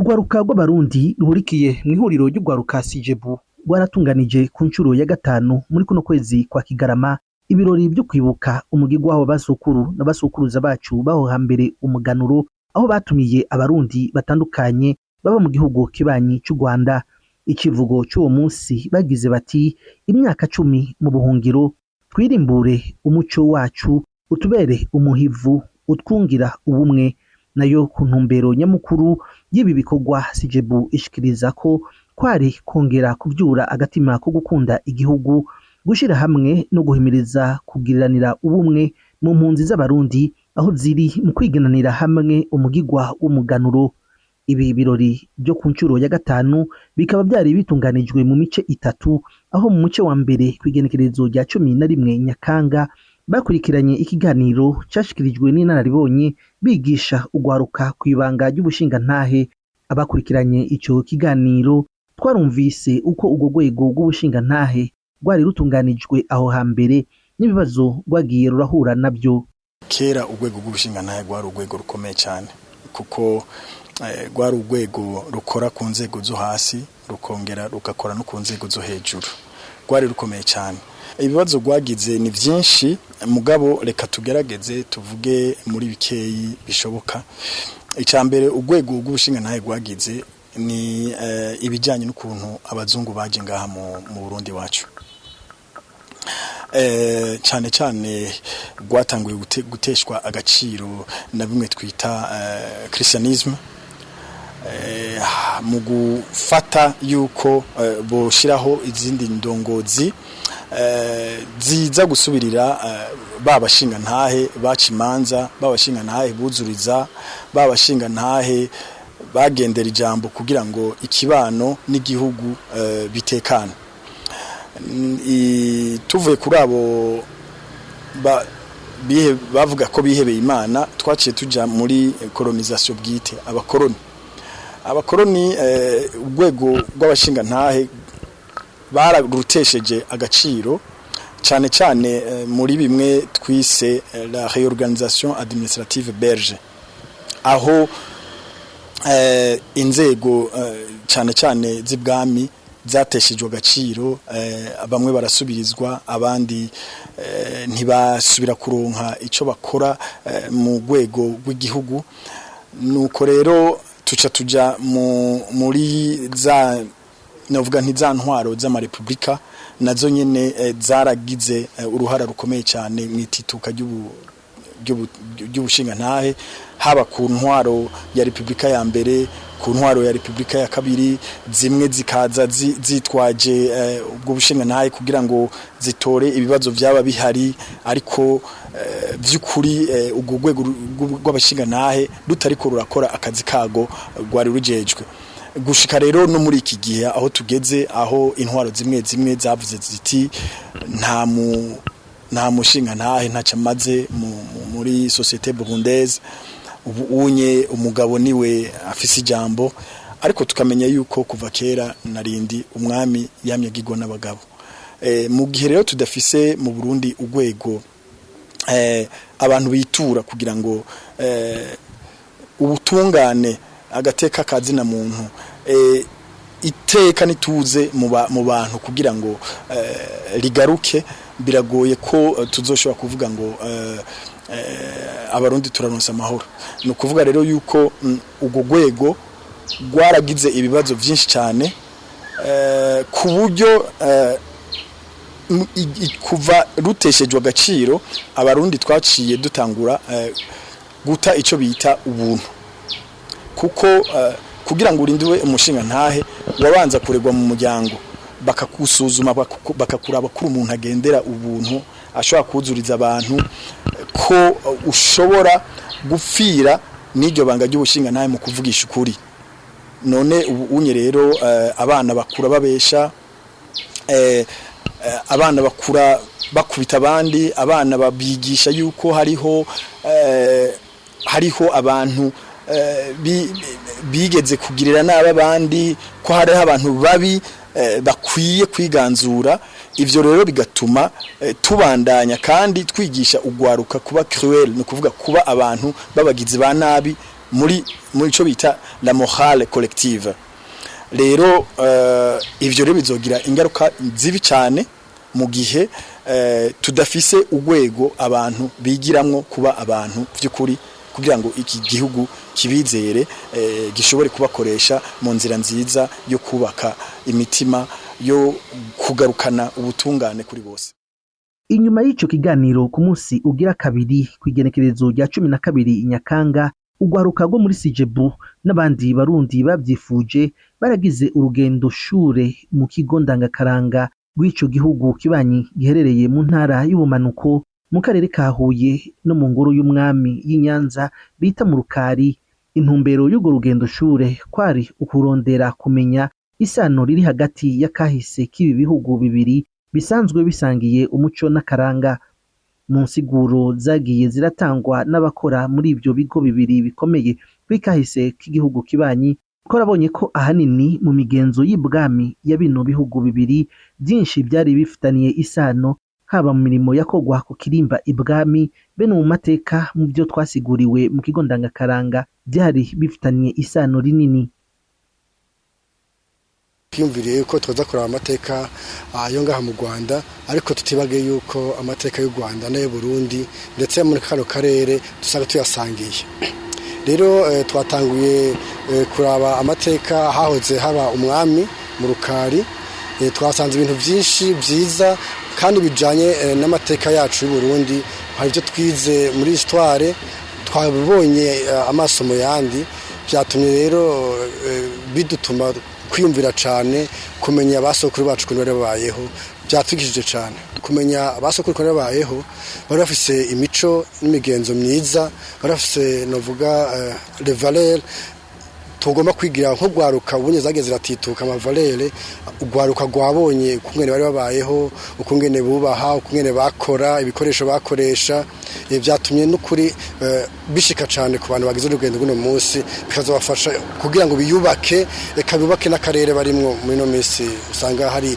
Urwaruka rw'abarundi ruhurikiye mu ihuriro ry'urwaruka Sijebu rwaratunganije ku ncuro ya gatanu muri kuno kwezi kwa Kigarama ibirori byo kwibuka umugirwa w'abo basukuru n'abasukuruza bacu baho hambere umuganuro, aho batumiye abarundi batandukanye baba mu gihugu kibanyi cy'u Rwanda. Ikivugo cy'uwo munsi bagize bati: imyaka 10 mu buhungiro, twirimbure umuco wacu utubere umuhivu utwungira ubumwe. Nayo ku ntumbero nyamukuru y'ibi bikorwa Sijebu ishikiriza ko kwari kongera kuvyura agatima ko gukunda igihugu, gushira hamwe no guhimiriza kugiriranira ubumwe mu mpunzi z'abarundi aho ziri mu kwigenanira hamwe umugirwa w'umuganuro. Ibi birori byo ku ncuro ya gatanu bikaba byari bitunganijwe mu mice itatu, aho mu muce wa mbere kwigenekerezo rya 11 Nyakanga bakurikiranye ikiganiro cyashikirijwe n'inararibonye bigisha ugwaruka kwibanga ry'ubushingantahe. Abakurikiranye ico kiganiro twarumvise uko urwo rwego rw'ubushingantahe rwari rutunganijwe aho hambere n'ibibazo rwagiye rurahura nabyo. Kera urwego rw'ubushingantahe rwari urwego rukomeye cyane, kuko rwari urwego rukora ku nzego zo hasi rukongera rugakora no ku nzego zo hejuru. Rwari rukomeye cyane. Ibibazo rwagize ni byinshi, mugabo reka tugerageze tuvuge muri bikeyi bishoboka. Icambere urwego rw'ubushingantahe rwagize ni ibijyanye n'ukuntu abazungu baje ngaha mu Burundi wacu. Cyane cyane rwatanguye guteshwa agaciro na bimwe twita christianisme, mu gufata yuko boshiraho izindi ndongozi ziza gusubirira babashingantahe bacimanza, babashingantahe buzuriza, babashingantahe bagendera ijambo kugira ngo ikibano n'igihugu bitekana. Tuvuye kuri abo bavuga ko bihebeye Imana, twaciye tuja muri colonisation bwite. Abakoroni urwego rw'abashingantahe bararutesheje agaciro, cyane cyane muri bimwe twise la réorganisation administrative belge, aho inzego cyane cyane z'ibwami zateshejwe agaciro, bamwe barasubirizwa, abandi ntibasubira kuronka ico bakora mu rwego rw'igihugu. Nuko rero tuja muri za novuga ntizantwaro z'amarepublika, nazo nyene zaragize uruhara rukomeye cyane mu itituka ry'ubushingantahe, haba ku ntwaro ya Republika ya mbere, ku ntwaro ya Republika ya kabiri. Zimwe zikaza zitwaje ubwo bushingantahe kugira ngo zitore ibibazo byaba bihari, ariko by'ukuri ubwo rwego rw'abashingantahe rutariko rurakora akazi kago rwari rujejwe. Gushika rero no muri iki gihe aho tugeze, aho intwaro zimwe zavuze ziti nta mushingantahe ntacamaze muri societe burundaise, unye umugabo niwe afise ijambo. Ariko tukamenya yuko kuva kera narindi umwami yamye gigwa n'abagabo. Mu gihe rero tudafise mu Burundi urwego abantu bitura kugira ngo ubutungane agateka kazina muntu iteka nituze mu bantu kugira ngo ligaruke, biragoye ko tuzoshobora kuvuga ngo abarundi turaronsa amahoro. No kuvuga rero yuko ugo rwego rwaragize ibibazo byinshi cyane, ku buryo kuva ruteshejwe agaciro abarundi twaciye dutangura guta ico bita ubuntu, kuko kugira ngo urindiwe umushingantahe wabanza kuregwa mu muryango, bakakusuzuma bakakuraba kuri umuntu agendera ubuntu, ashobora kuzuriza abantu, ko ushobora gupfira n'iryo banga ry'ubushingantahe mu kuvugisha ukuri. None ubu unye rero abana bakura babesha, abana bakura bakubita abandi, abana babigisha yuko hariho abantu bigeze kugirira nabi abandi, ko hariho abantu babi bakwiye kwiganzura. Ivyo rero bigatuma tubandanya kandi twigisha ugwaruka kuba cruel, no kuvuga kuba abantu babagizi ba nabi muri ico bita la morale collective. Rero ivyo rero bizogira ingaruka zibi cyane mu gihe tudafise urwego abantu bigiramwo kuba abantu by'ukuri kugira ngo iki gihugu kibizere gishobore kubakoresha mu nzira nziza yo kubaka imitima yo kugarukana ubutungane kuri bose. Inyuma y'ico kiganiro ku munsi ugira kabiri kwigenekerezo rya 12 Nyakanga, ugwaruka rwo muri Sijebu n'abandi barundi bavyifuje baragize urugendo shure mu kigo ndangakaranga rw'ico gihugu kibanyi giherereye mu ntara y'ubumanuko mu karere ka Huye no mu ngoro y'umwami y'Inyanza bita mu Rukari. Intumbero y'ugo rugendo shure kwari ukurondera kumenya isano riri hagati y'akahise k'ibi bihugu bibiri bisanzwe bisangiye umuco n'akaranga. Mu nsiguro zagiye ziratangwa n'abakora muri ibyo bigo bibiri bikomeye bikahise k'igihugu kibanyi, ko rabonye ko ahanini mu migenzo y'ibwami ya bino bihugu bibiri byinshi byari bifitaniye isano, haba mu mirimo yakogwa ku kirimba ibwami bene mu mateka mu byo twasiguriwe mu kigo ndangakaranga byari bifitaniye isano rinini. Twiyumviriye yuko twaza kuraba amateka yo ngaha mu Rwanda, ariko tutibage yuko amateka y'u Rwanda n'ayo Burundi ndetse muri kano karere dusanga tuyasangiye. Rero twatanguye kuraba amateka hahoze haba umwami mu Rukari. Twasanze ibintu byinshi byiza kandi bijanye n'amateka yacu y'u Burundi. Hari ibyo twize muri histoire, twabonye amaso mu yandi, byatumye rero bidutuma kwiyumvira cyane kumenya abasokuru bacu ko bari babayeho. Byatwigishije cyane kumenya abasokuru ko bari babayeho, bari bafise imico n'imigenzo myiza, bari bafise novuga les valeurs tugomba kwigira nko gwaruka ubunye zageze ratituka amavalere. Ugwaruka gwabonye ukungene bari babayeho, ukungene bubaha, ukungene bakora ibikoresho bakoresha, byatumye n'ukuri bishika cyane ku bantu bagize urugendo guno munsi, bikazabafasha kugira ngo biyubake kabubake n'akarere barimwo muri no minsi. Usanga hari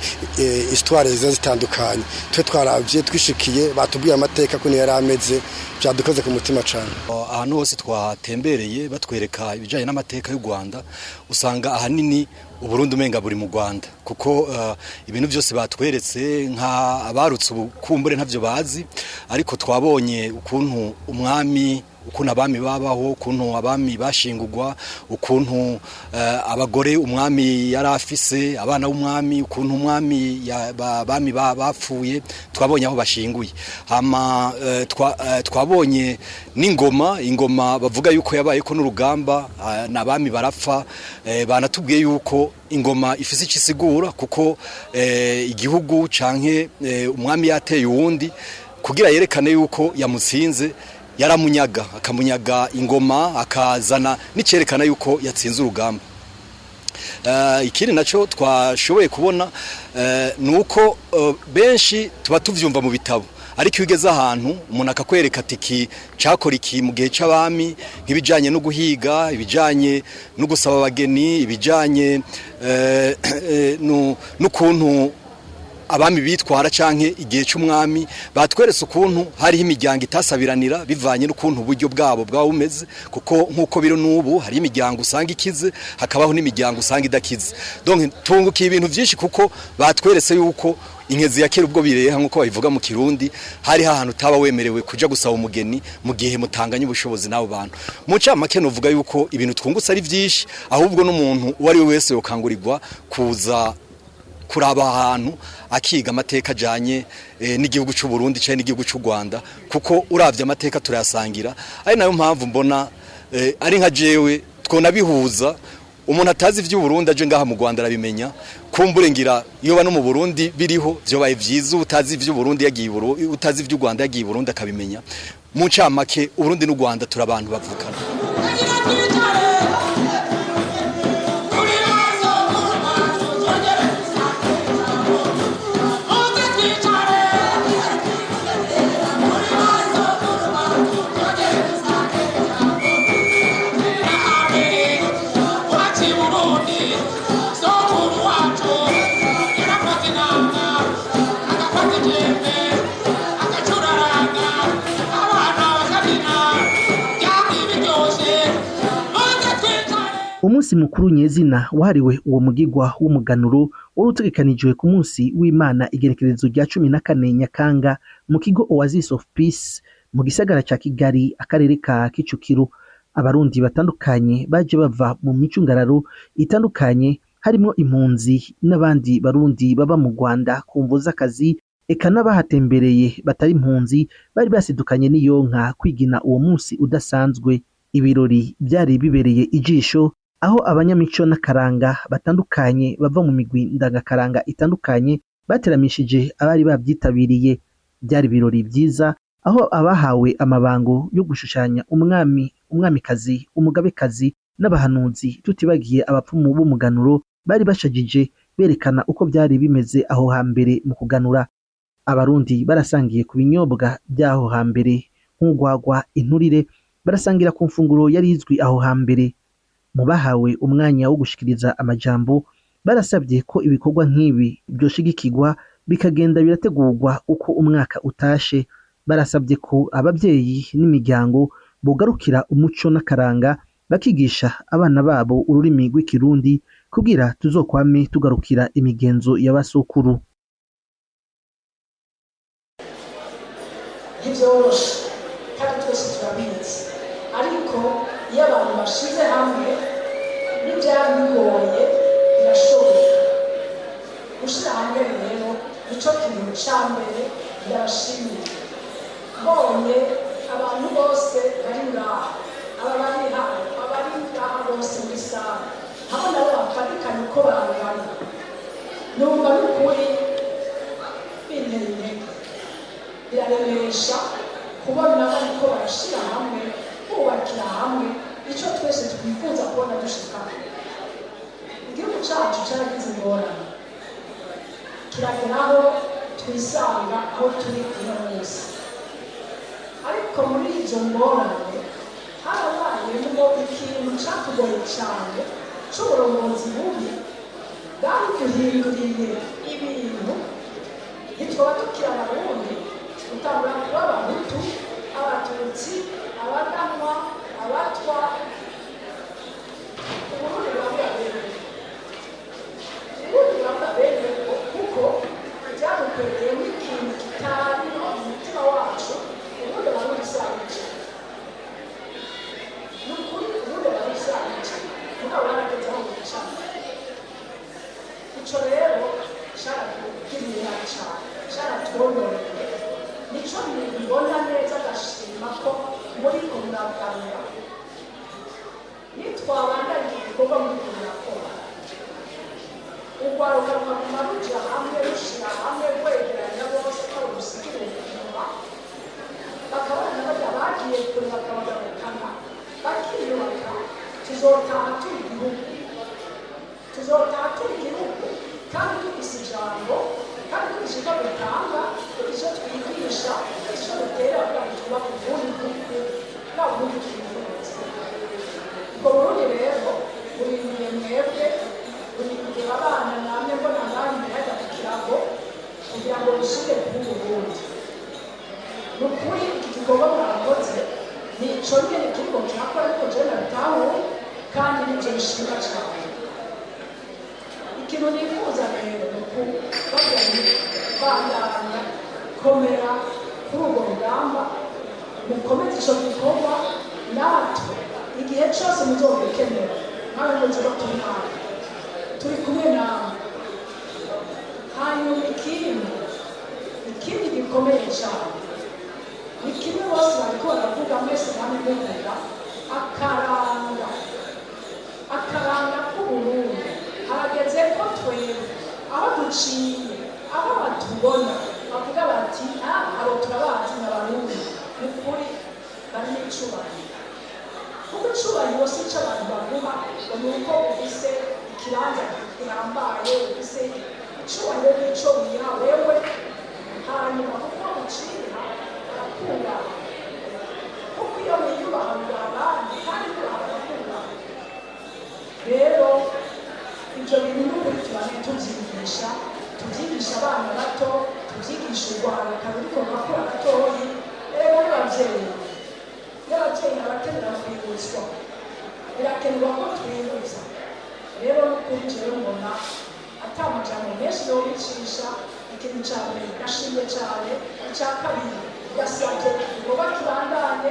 histoire zitandukanye, twe twaravye twishikiye batubwiye amateka ko yari ameze, byadukoze ku mutima cyane. Ahantu hose twatembereye batwereka ibijanye n'amateka y'u Rwanda, usanga ahanini Uburundi umenga buri mu Rwanda, kuko ibintu byose batweretse nka abarutse ubukumbure ntavyo bazi, ariko twabonye ukuntu umwami, ukuntu abami babaho, ukuntu abami bashingurwa, ukuntu abagore umwami yari afise, abana b'umwami, ukuntu umwami abami bapfuye, twabonye aho bashinguye. Hama twabonye ingoma bavuga yuko yabaye ko n'urugamba n'abami barapfa. Banatubwiye yuko ingoma ifise ikisigura, kuko igihugu canke umwami yateye uwundi kugira yerekane yuko yamutsinze, yaramunyaga akamunyaga ingoma, akazana nicerekana yuko yatsinze urugamba. Ikindi naco twashoboye kubona nuko benshi tuba tuvyumva mu bitabo, ariko ugeze ahantu umuntu akakwereka ati cakora iki mu gihe c'abami, nk'ibijanye no guhiga, ibijanye no gusaba abageni, ibijanye n'ukuntu abami bitwara canke igihe c'umwami. Batweretse ukuntu hariho imiryango itasabiranira bivanye n'ukuntu uburyo bwabo bumeze, kuko nkuko biro n'ubu hari imiryango usanga ikize, hakabaho n'imiryango usanga idakize. Donc tungukiye ibintu byinshi, kuko batweretse yuko inkezi ya kera ubwo bireha nkuko babivuga mu Kirundi, hari ahantu taba wemerewe kuja gusaba umugeni mu gihe mutanganye ubushobozi n'abo bantu. Mu camake novuga yuko ibintu twungutse ari byinshi, ahubwo n'umuntu uwari we wese yokangurirwa kuza kuraba ahantu akiga amateka ajanye n'igihugu cy'u Burundi cyane n'igihugu cy'u Rwanda, kuko uravye amateka turayasangira. Ari nayo mpamvu mbona ari nka jewe twona bihuza. Umuntu atazi ivy'u Burundi aje ngaha mu Rwanda arabimenya, kumbure ngira iyo bano mu Burundi biriho byobaye vyiza. Utazi ivy'u Burundi yagiye Burundi, utazi ivy'u Rwanda yagiye Burundi akabimenya. Mu camake Uburundi n'u Rwanda turabantu bavukana. umunsi mukuru nyezina wahariwe uwo mugigwa w'umuganuro wari utegekanijwe ku munsi w'Imana igerekerezo rya 14 Nyakanga mu kigo Oasis of Peace mu gisagara ca Kigali akarere ka Kicukiro. Abarundi batandukanye baje bava mu micungararo itandukanye harimo impunzi n'abandi barundi baba mu Rwanda ku mvo z'akazi, eka n'abahatembereye batari impunzi bari basidukanye n'iyonka kwigina uwo munsi udasanzwe. Ibirori byari bibereye ijisho aho abanyamico n'akaranga batandukanye bava mu migwi ndangakaranga itandukanye bateramishije abari babyitabiriye. Byari ibirori byiza aho abahawe amabango yo gushushanya umwamikazi, umugabekazi n'abahanuzi tutibagiye abapfumu b'umuganuro bari bashajije berekana uko byari bimeze aho hambere mu kuganura. Abarundi barasangiye ku binyobwa by'aho hambere nk'ugwagwa, inturire, barasangira ku mfunguro yari izwi aho hambere. Mu bahawe umwanya wo gushikiriza amajambo barasabye ko ibikorwa nk'ibi byoshigikirwa bikagenda birategurwa uko umwaka utashe. Barasabye ko ababyeyi n'imiryango bogarukira umuco n'akaranga bakigisha abana babo ururimi rw'ikirundi kugira tuzokwame tugarukira imigenzo y'abasokuru. Ntivyoroshe kandi twese turabizi, ariko iyo abantu bashize hamwe n'ivyari bigoye birashoboka. Gushira hamwe rero nico kintu ca mbere ndabashimiye. Mbonye abantu bose bari ngaha, aba bari hano, abari ngaha bose muri sare, abo nabo bafatikanye uko bangana, numva n'ukuri binteye intege. Biraremesha kubona bariko barashira hamwe, bubakira hamwe ico twese twifuza kubona dushikana. Igihugu cacu caragize ingorane, kirageraho twisanga aho turi uno munsi. Ariko muri izo ngorane harabayemwo ikintu catugoye cane c'uburongozi bubi bwari duhinduriye ibintu. Ntitwoba tukiri Abarundi, dutangura kuba Abahutu, Abatutsi, Abaganwa, Abatwa. Uburundi burabura bene, Uburundi burabura bene kuko vyadukwegeyemwo ikintu kitari mu mutima wacu. Uburundi barabisangije, n'ukuri Uburundi barabisangije, mugabo barageze aho bicana. Ico rero caratugirira cane, caratwononeye. Nico mbibona neza ndashima ko muriko muraganira. Nitwabandanya igikorwa muriko murakora, urwaruka rukaguma ruja hamwe, rushira hamwe, rwegeranya bose ko rusigire inyuma, bakabana barya bagiye kure bakabagarukana bakiyubaka. Tuzotaha turi igihugu, tuzotaha turi igihugu kandi dufise ijambo, kandi dufise icyo dutanga, dufise icyo twigisha, dufise icyo dutera kugira ngo twubake ubundi bw'igihugu bwa bundi twifuza. Ubwo Burundi rero burindiye mwebwe, burindiye abana namwe mbona ngaho imbere hajya ku kirago kugira ngo bishire kuri Burundi. Ni ukuri iki gikorwa mwakoze nico nyene kiriko kirakora, ariko jewe nabitahuye kandi nivyo bishimwa cane. Ikintu nifuza rero ni ukubandanya komera kuri urwo rugamba, mukomeze ico gikorwa. Natwe igihe cose muzobikenera, nawe muzoba turi hafi, turi kumwe nawe. Hanyuma ikindi gikomeye cane ni kimwe bose bariko baravuga, mwese namwe muvuga akaranga k'Uburundi. Harageze ko twebwe aho duciye, aho batubona bavuga bati abo turabazi n'Abarundi, ni ukuri bari n'icubahiro. Kuko icubahiro si ico abantu baguha ngo ni uko ufise ikibanza gihambaye, ufise icubahiro n'ico wiha wewe, hanyuma kuko uciha barakunda. Kuko iyo wiyubaha wubaha abandi kandi wubaha barakunda. Rero ibyo bintu n'ukuri tubane tuvyigisha abana bato, tuvyigisha urwaruka ruriko rurakura gatoyi. Rero n'abavyeyi n'abakenera kwibutswa, birakenerwa ko twibutsa rero n'ukuri jewe mbona ata majambo menshi yo bicisha. Ikintu ca mbere ndashimye cane, ica kabiri yasabye ngoba kibandanye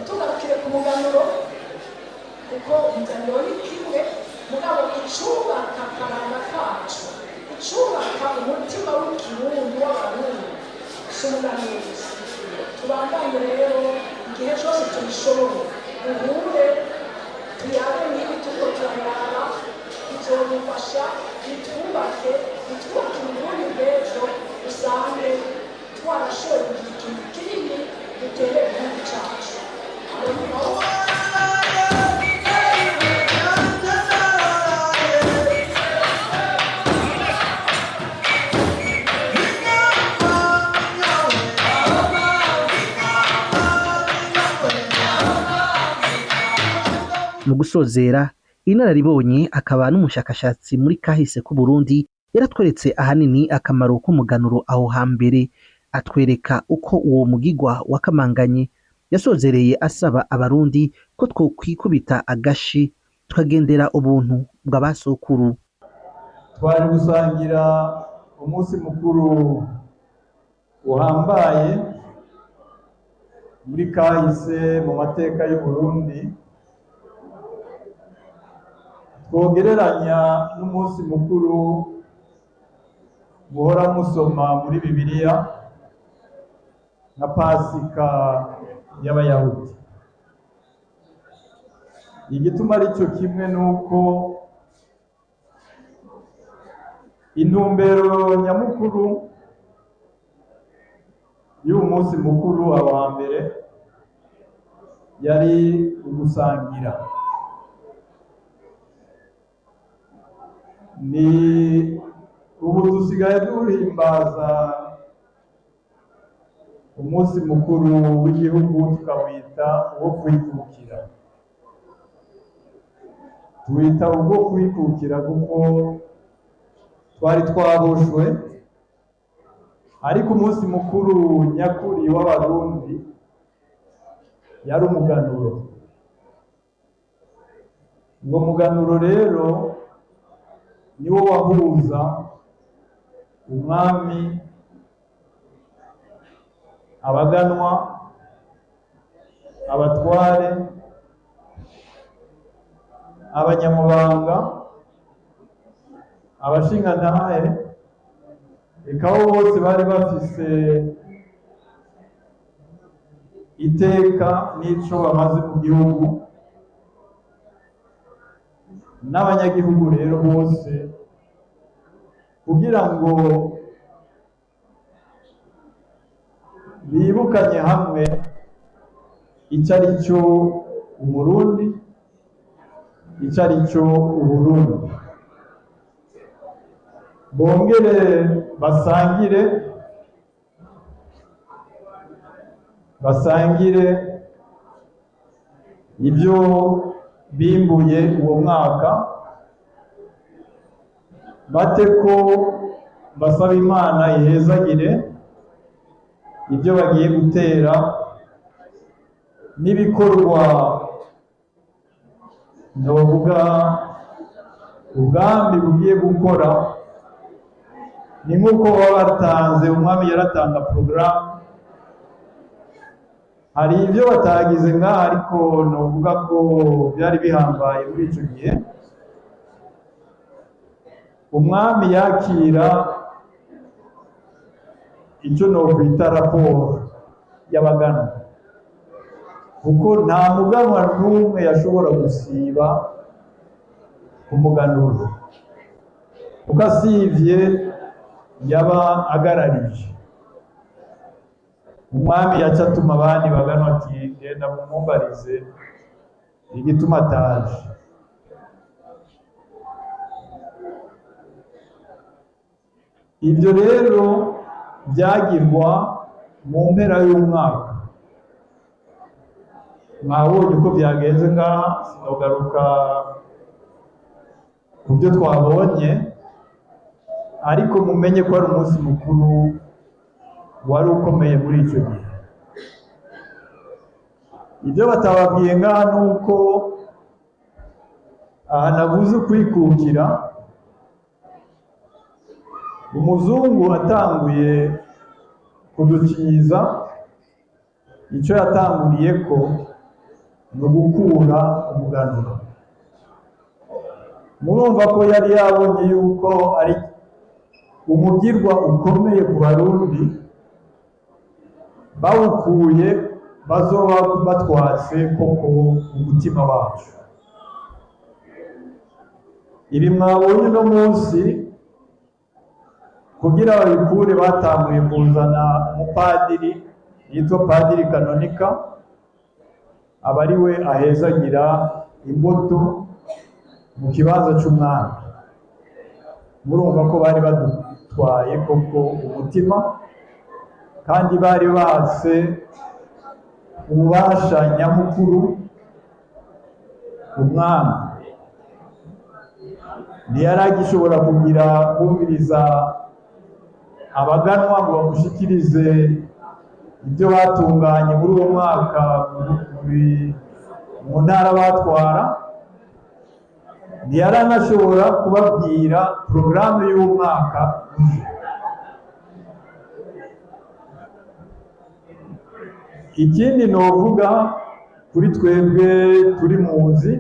tugarukire ku muganuro kuko umuganuro ni kimwe mugabo icubaka akaranga kacu, icubaka umutima w'ikirundi w'abarundi si umuganuro gusa. Tubandanye rero igihe cose tubishoboye duhure tuyabe n'ibi turiko turayaba, bizodufasha bitwubake uburundi bw'ejo, usange twarashoye ikintu kinini dutere igihugu cacu. Mu gusozera, inararibonye akaba n'umushakashatsi muri kahise ku Burundi yaratweretse ahanini akamaro k'umuganuro aho hambere, atwereka uko uwo mugigwa wakamanganye. Yasozereye asaba abarundi ko twokwikubita agashi tukagendera ubuntu bw'abasokuru. Twari gusangira umunsi mukuru uhambaye muri kahise mu mateka y'u Burundi, twogereranya n'umunsi mukuru muhora musoma muri Bibiliya nka Pasika y'Abayahudi. Igituma ari cyo kimwe nuko intumbero nyamukuru y'uwo munsi mukuru wa mbere yari ugusangira. Ni ubu dusigaye duhimbaza umunsi mukuru w'igihugu tukawita uwo kwikukira. Tuwita ubwo kwikukira kuko twari twaboshwe, ariko umunsi mukuru nyakuri w'abarundi yari umuganuro. Uwo muganuro rero niwo wahuza umwami, abaganwa, abatware, abanyamubanga, abashingantahe, eka bose bari bafise iteka n'ico bamaze mu gihugu, n'abanyagihugu rero bose, kugira ngo bibukanye hamwe icyo ari cyo Umurundi, icyo ari cyo Uburundi, bongere basangire ibyo bimbuye uwo mwaka, bate ko basaba Imana ihezagire ibyo bagiye gutera n'ibikorwa novuga ubwami bugiye gukora. Ni nk'uko baba batanze, umwami yaratanga porogaramu, hari ibyo batagize ngaha ariko novuga ko byari bihambaye muri icyo gihe. Umwami yakira icyo nokwita raporo y'abaganwa, kuko nta muganwa n'umwe yashobora gusiba umuganuro, kuko asivye yaba agararije. Umwami yaca atuma abandi baganwa ati genda mumumbarize igituma ataje. Ibyo rero byagirwa mu mpera y'umwaka. Mwabonye uko byagenze ngaha, sinogaruka ku byo twabonye, ariko mumenye ko ari umunsi mukuru wari ukomeye muri icyo gihe. Ibyo batababwiye ngaha ni uko aha nabuze kwikukira umuzungu atanguye kudukinyiza icyo yatanguriye ko ni ugukura umuganuro. Murumva ko yari yabonye yuko ari umugirwa ukomeye ku Barundi, bawukuye bazoba batwatse koko umutima wacu. Ibi mwabonye uno munsi kugira babikure batanguye kuzana umupadiri yitwa Padiri Kanonika, aba ari we ahezagira imbuto mu kibanza cy'umwami. Murumva ko bari badutwaye koko umutima, kandi bari batse ububasha nyamukuru umwami. Ntiyari agishobora kugira kumviriza abaganwa ngo bamushikirize ibyo batunganye muri uwo mwaka mu ntara batwara. Ntiyari anashobora kubabwira porogaramu y'umwaka uje. Ikindi novuga kuri twebwe turi muzi,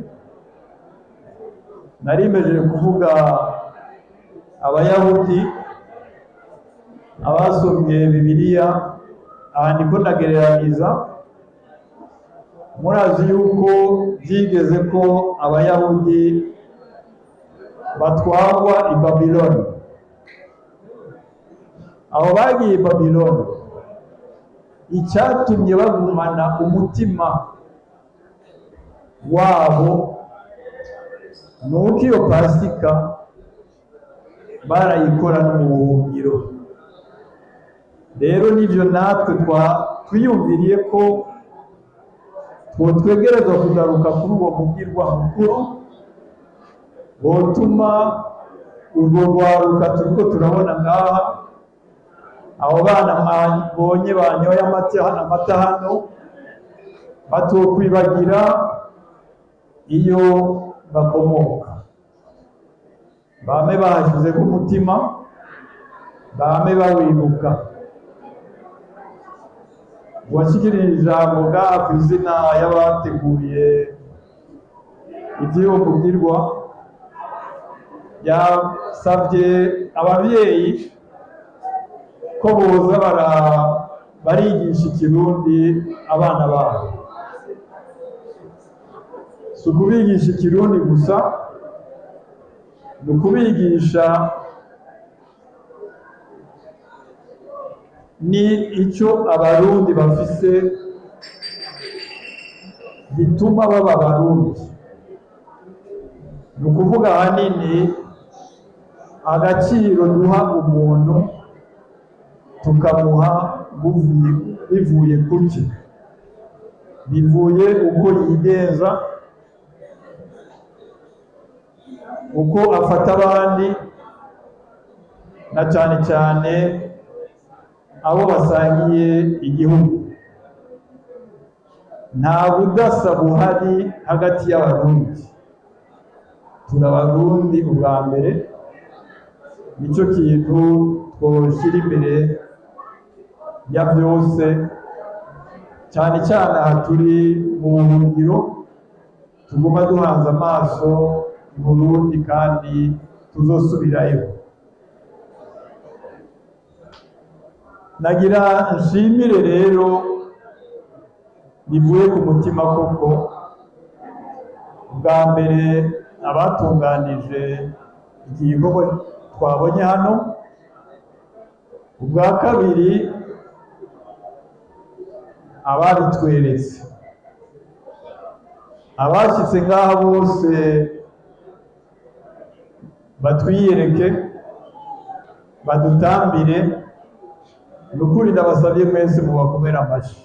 narimejeje kuvuga Abayahudi abasomye Bibiliya, aha ndiko ndagereranyiriza. Murazi yuko byigeze ko Abayahudi batwarwa i Babiloni. Aho bagiye i Babiloni, icyatumye bagumana umutima wabo nuko iyo Pasika barayikora no mu buhungiro. Rero nivyo natwe twiyumviriye ko twotwegerezwa kugaruka kuri uwo mugirwa mukuru wotuma urwo rwaruka turiko turabona ngaha, abo bana mwabonye banyoye amata hano, batokwibagira iyo bakomoka. Bame bahashize ku mutima, bame bawibuka. Uwashikirije ijambo ngaha ku izina y'abateguye ivy'uwo mugirwa yasavye abavyeyi ko boza barigisha Ikirundi abana babo. Si ukubigisha Ikirundi gusa, ni ukubigisha ni icyo Abarundi bafise bituma baba Abarundi. Ni ukuvuga ahanini agaciro duha umuntu tukamuha bivuye kuki, bivuye uko yigenza, uko afata abandi, na cyane cyane abo basangiye igihugu. Nta budasa buhari hagati y'Abarundi. Turi Abarundi ubwa mbere, nicyo kintu twoshyira imbere ya byose, cyane cyane aha turi mu buhungiro, tuguma duhanze amaso i Burundi kandi tuzosubirayo. Nagira nshimire rero bivuye ku mutima koko, bwa mbere abatunganije igikorwa twabonye hano, ubwa kabiri ababitweretse, abashyitse ngaha bose batwiyereke, badutambire. Nukuri ndabasabye mwese mubakomera amashyi.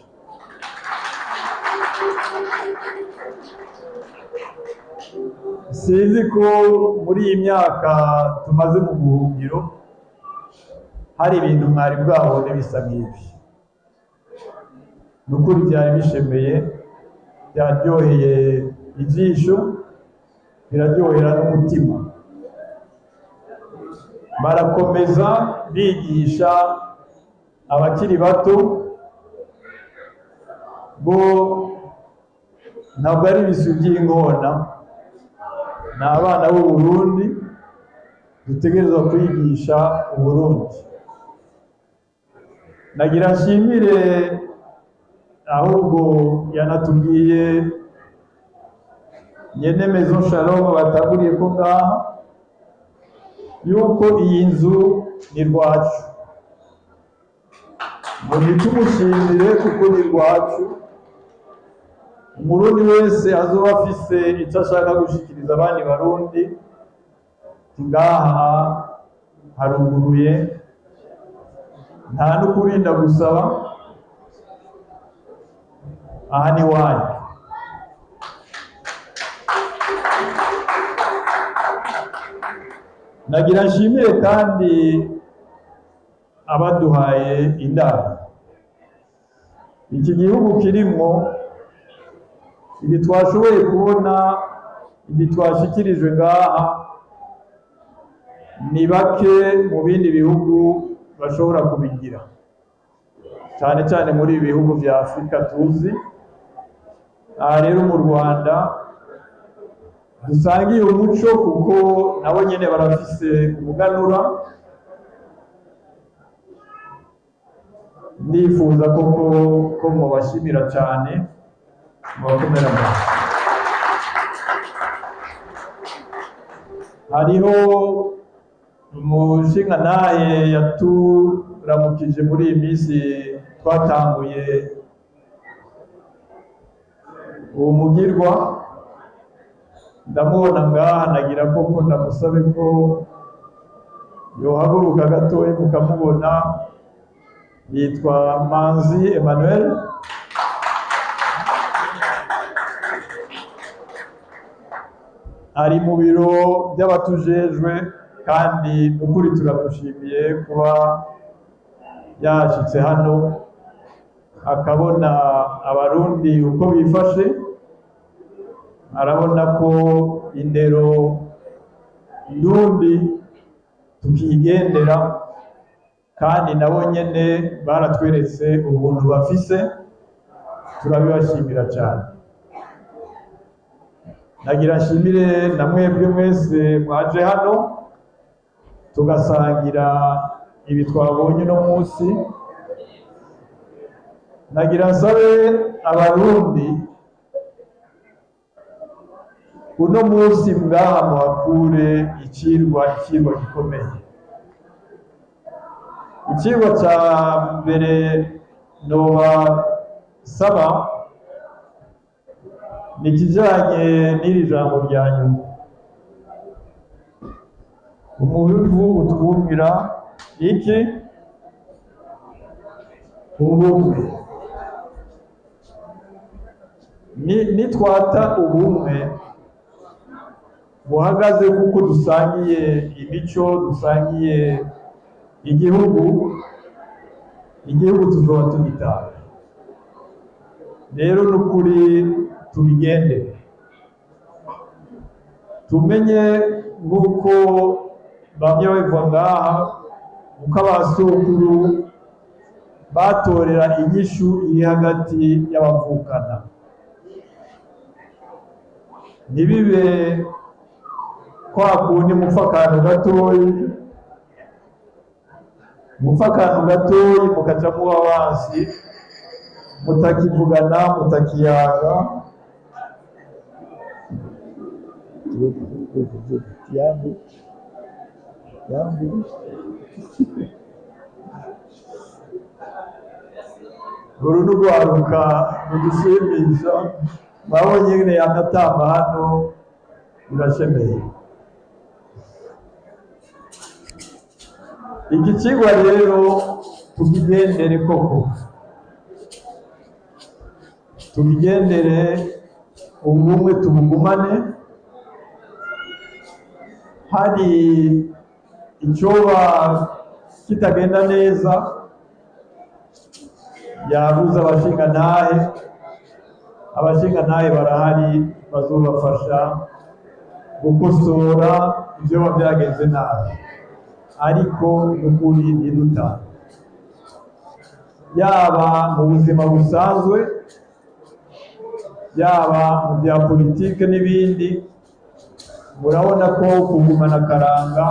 Sinzi ko muri iyi myaka tumaze mu buhungiro hari ibintu mwari bwabone bisa nk'ibi. Nukuri byari bishemeye, byaryoheye ijisho, biraryohera n'umutima. Barakomeza bigisha abakiri bato bo ntabwo ari ibisu by'inkona, ni abana b'u Burundi dutegerezwa kwigisha Uburundi. Nagira nshimire ahubwo yanatubwiye nyene Maison Shalom bataguriye ko ngaha yuko iyi nzu ni rwacu. Ngo nitumushimire kuko ni rwacu. Umurundi wese azoba afise icyo ashaka gushikiriza abandi barundi, ngaha haruguruye, nta n'ukurinda gusaba, aha ni wanyu. Nagira nshimire kandi abaduhaye indaro. Iki gihugu kirimwo ibi twashoboye kubona, ibi twashikirijwe ngaha, ni bake mu bindi bihugu bashobora kubigira, cyane cyane muri ibi bihugu vya Afurika tuzi. Aha rero mu Rwanda dusangiye umuco kuko nabo nyene barafise umuganura. Ndifuza koko ko mubashimira cyane, mubakomera amashyi. Hariho umushingantahe yaturamukije muri iyi minsi twatanguye uwo mugirwa, ndamubona ngaha, nagira koko ndamusabe ko yohaguruka gatoya mukamubona. Yitwa Manzi Emmanuel. Ari mu biro by'abatujejwe, kandi n'ukuri turamushimiye kuba yashitse hano akabona abarundi uko bifashe, arabona ko indero ndundi tukigendera, kandi nabo nyene baratweretse ubuntu bafise, turabibashimira cyane. Nagira nshimire na mwebwe mwese mwaje hano tugasangira ibi twabonye no munsi. Nagira nsabe abarundi uno munsi ngaha muhakure ikirwa gikomeye. Ikirwa cya mbere noba saba ni ikijanye n'iri jambo rya nyuma. Umuhivu utwumvira iki? Ubumwe. Nitwata ubumwe buhagaze kuko dusangiye imico, dusangiye igihugu tuzoba tugitanga. Rero n'ukuri tubigendere, tumenye nk'uko bamwe babivuga ngaha, uko abasokuru batorera inyishu iri hagati y'abavukana. Ntibibe kwa kundi mupfa akantu gatoyi mukaca muba abansi, mutakivugana, mutakiyaga. Uru n'urwaruka rudushimisha, mwabonye nyine yanatamba hano, birashemeye. Iki kigwa rero tukigendere koko, tubigendere, ubumwe tubugumane. Hari icyoba kitagenda neza, yabuze abashingantahe barahari bazobafasha gukosora ibyo byagenze nabi, ariko n'ukuri ntidutane, yaba mu buzima busanzwe, yaba mu bya politike n'ibindi. Murabona ko kugumana akaranga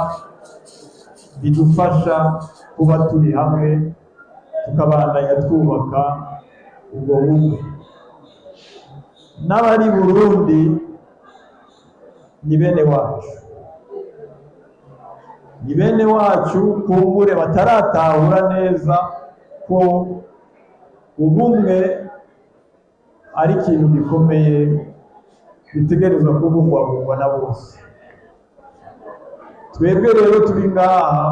bidufasha kuba turi hamwe, tukabandanya twubaka ubwo bumwe. N'abari Burundi ni bene wacu, ni bene wacu, kumbure bataratahura neza ko ubumwe ari ikintu gikomeye bitegerezwa kubungwabungwa na bose. Twebwe rero turi ngaha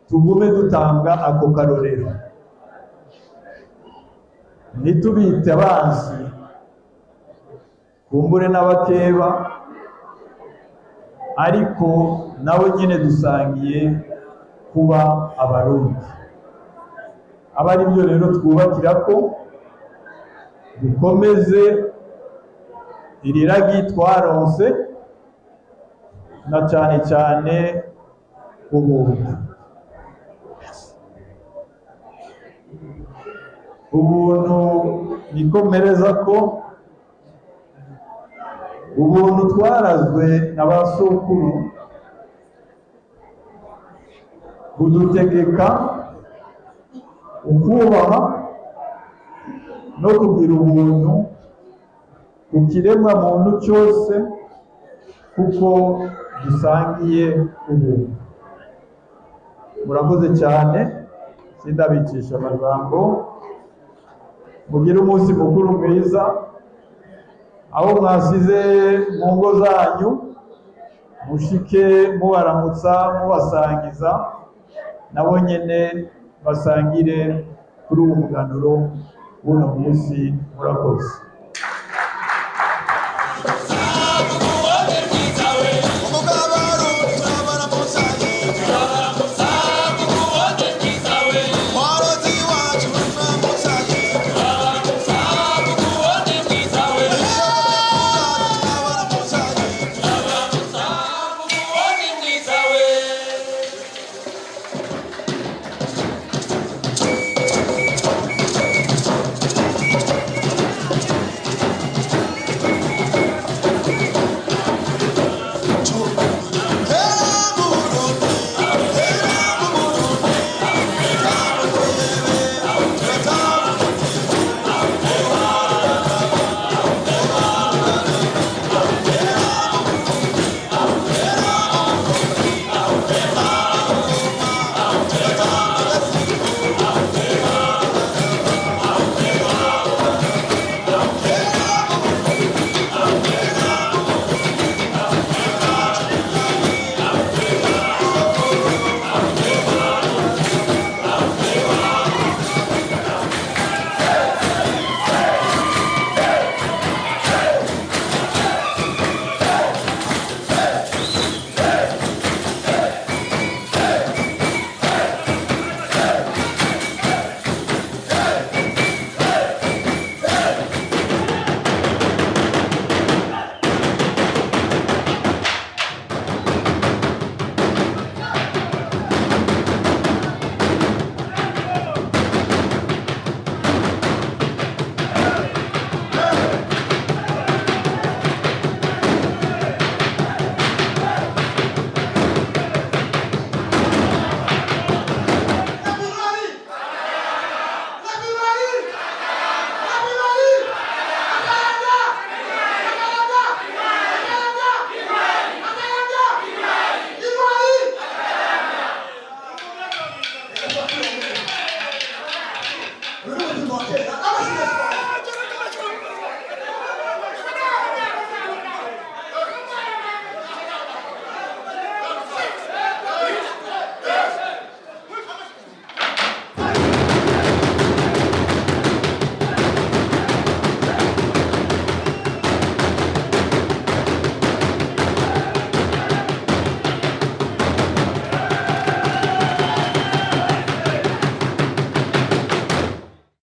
tugume dutanga ako karorero, ntitubite abansi, kumbure n'abakeba, ariko nabo nyine dusangiye kuba abarundi. Aba ari byo rero twubakira ko, dukomeze iri ragi twaronse, na cyane cyane ubuntu. Ubuntu nikomereza ko ubuntu twarazwe na ba sokuru budutegeka ukubaha no kugira ubuntu ku kiremwa muntu cyose, kuko dusangiye ubuntu. Murakoze cyane, sindabicisha amagambo. Mugire umunsi mukuru mwiza, aho mwasize mu ngo zanyu mushike mubaramutsa, mubasangiza, nabo nyene basangire kuri uwo muganuro w'uno munsi. Murakoze. Really?